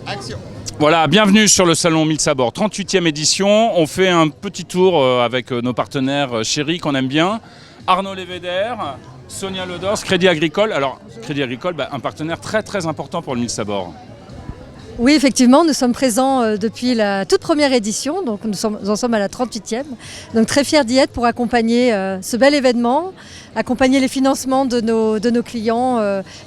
Action. Voilà, bienvenue sur le salon 1000 sabords, 38e édition. On fait un petit tour avec nos partenaires chéris qu'on aime bien. Arnaud Lévéder, Sonia Ledors, Crédit Agricole. Alors, Crédit Agricole, un partenaire très très important pour le 1000 sabords. Oui, effectivement, nous sommes présents depuis la toute première édition, donc nous en sommes à la 38e. Donc très fiers d'y être pour accompagner ce bel événement, accompagner les financements de nos clients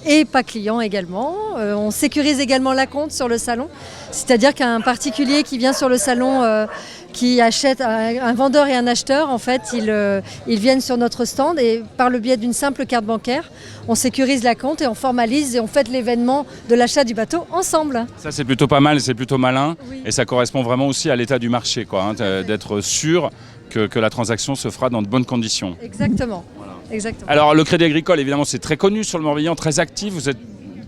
et pas clients également. On sécurise également l'acompte sur le salon, c'est-à-dire qu'un particulier qui vient sur le salon, qui achète un vendeur et un acheteur, en fait, ils viennent sur notre stand et par le biais d'une simple carte bancaire, on sécurise l'acompte et on formalise et on fête l'événement de l'achat du bateau ensemble. Ça, c'est plutôt pas mal, c'est plutôt malin, Oui. et ça correspond vraiment aussi à l'état du marché, quoi, d'être sûr que la transaction se fera dans de bonnes conditions. Exactement. Voilà. Exactement. Alors, le Crédit Agricole, évidemment, c'est très connu sur le Morbihan, très actif. Vous êtes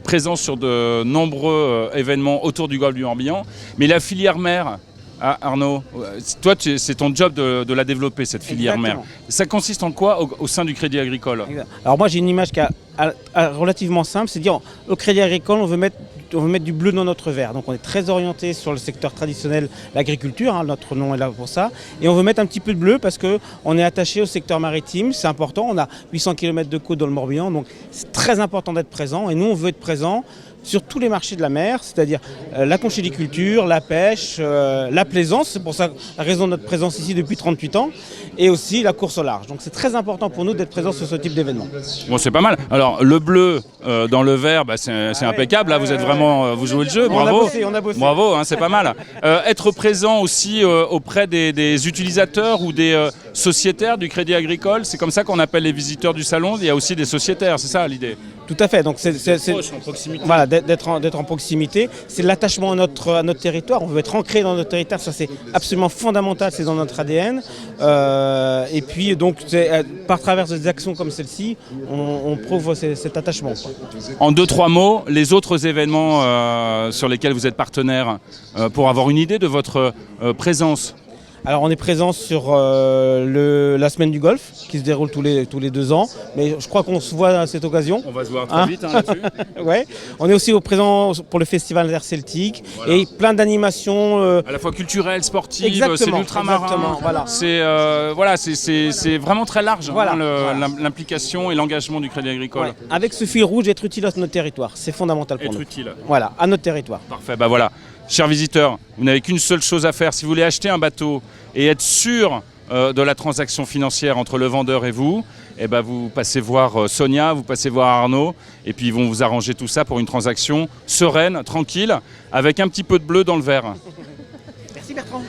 présent sur de nombreux événements autour du golfe du Morbihan, mais la filière mer. Ah, Arnaud, toi, c'est ton job de la développer, cette filière Exactement. mer. Ça consiste en quoi au sein du Crédit Agricole? Alors moi j'ai une image qui est relativement simple, c'est dire au Crédit Agricole on veut mettre du bleu dans notre verre. Donc on est très orienté sur le secteur traditionnel, l'agriculture, notre nom est là pour ça. Et on veut mettre un petit peu de bleu parce qu'on est attaché au secteur maritime, c'est important. On a 800 km de côte dans le Morbihan, donc c'est très important d'être présent. Et nous on veut être présent sur tous les marchés de la mer, c'est-à-dire la conchyliculture, la pêche, la plaisance, c'est pour ça la raison de notre présence ici depuis 38 ans, et aussi la course au large. Donc c'est très important pour nous d'être présents sur ce type d'événement. Bon, c'est pas mal. Alors, le bleu dans le vert, c'est impeccable. Là, vous êtes vraiment, vous jouez le jeu. Bravo. On a bossé. Bravo, c'est pas mal. Être présent aussi auprès des utilisateurs ou des sociétaires du Crédit Agricole, c'est comme ça qu'on appelle les visiteurs du salon. Il y a aussi des sociétaires, c'est ça l'idée? Tout à fait. Donc c'est Proche, en proximité. voilà, d'être en proximité. C'est l'attachement à notre territoire. On veut être ancré dans notre territoire. Ça c'est absolument fondamental. C'est dans notre ADN. Et puis donc par travers des actions comme celle-ci, on prouve cet attachement, quoi. En 2-3 mots, les autres événements sur lesquels vous êtes partenaire, pour avoir une idée de votre présence. Alors on est présent sur la semaine du golf qui se déroule tous les 2 ans, mais je crois qu'on se voit à cette occasion. On va se voir très vite là-dessus. Ouais. On est aussi présent pour le festival Air Celtique, voilà. Et plein d'animations. À la fois culturelles, sportives, exactement, c'est l'ultramarin. Voilà. C'est vraiment très large, voilà, l'implication et l'engagement du Crédit Agricole. Ouais. Avec ce fil rouge, être utile à notre territoire, c'est fondamental pour nous. Être utile. Voilà, à notre territoire. Parfait, voilà. Chers visiteurs, vous n'avez qu'une seule chose à faire. Si vous voulez acheter un bateau et être sûr de la transaction financière entre le vendeur et vous, vous passez voir Sonia, vous passez voir Arnaud, et puis ils vont vous arranger tout ça pour une transaction sereine, tranquille, avec un petit peu de bleu dans le verre. Merci Bertrand.